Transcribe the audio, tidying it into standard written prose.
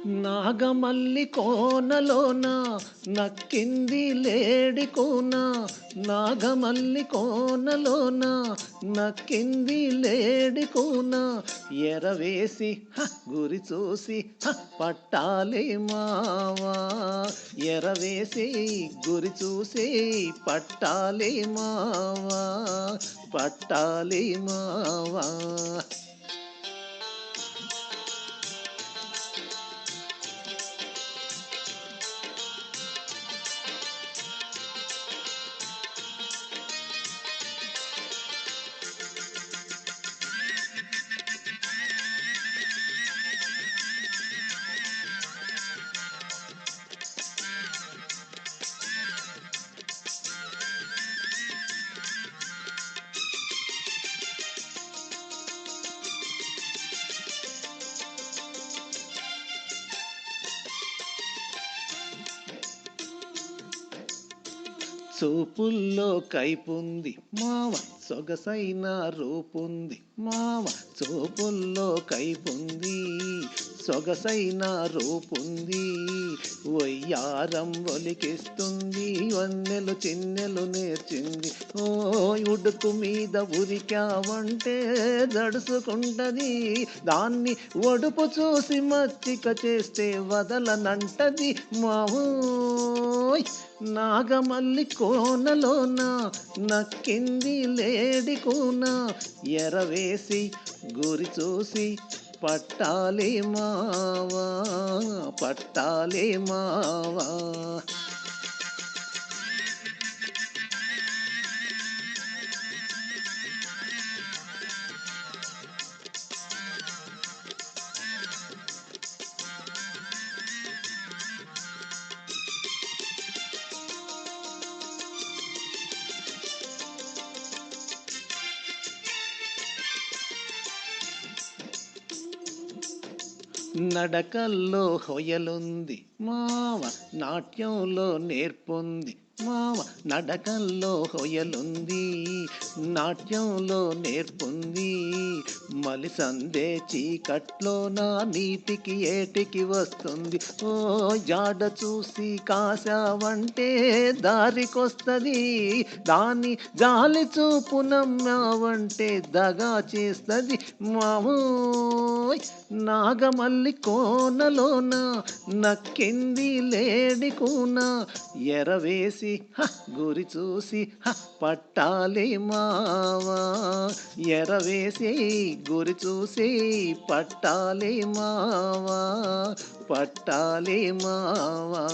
నాగమల్లి కోనలోన నక్కింది లేడి కూన. నాగమల్లి కోనలోన నక్కింది లేడి కూన. ఎరవేసి గురి చూసి పట్టాలి మావా. ఎరవేసి గురి చూసి పట్టాలి మావా. పట్టాలి మావా. చూపుల్లో కైపుంది మావ, సొగసైన రూపుంది మావ. చూపుల్లో కైపుంది, సొగసైన రూపుంది. వయ్యారం ఒలికిస్తుంది, వన్నెలు చిన్నెలు నేర్చింది. ఓ ఉడుకు మీద ఉరికావంటే దడుసుకుంటది. దాన్ని ఒడుపు చూసి మచ్చిక చేస్తే వదలనంటది మావోయ్. నాగమల్లి కోనలోన నక్కింది లేడి కూన. ఎరవేసి గురి చూసి పట్టాలి మావా. పట్టాలి మావా. నడకల్లో హొయలుంది మావ, నాట్యంలో నేర్పుంది మావ. నడకల్లో హొయలుంది, నాట్యంలో నేర్పుంది. మలిసందే చీకట్లో నా నీటికి ఏటికి వస్తుంది. ఓ జాడ చూసి కాశావంటే దారికొస్తది. దాని జాలి చూపు నమ్మావంటే దగా చేస్తది మావోయ్. నాగమల్లి కోనలోన నక్కింది లేడి కూన. ఎరవేసి గురి చూసి పట్టాలి మావా. ఎరవేసి గురి చూసి పట్టాలి మావా. పట్టాలి మావా.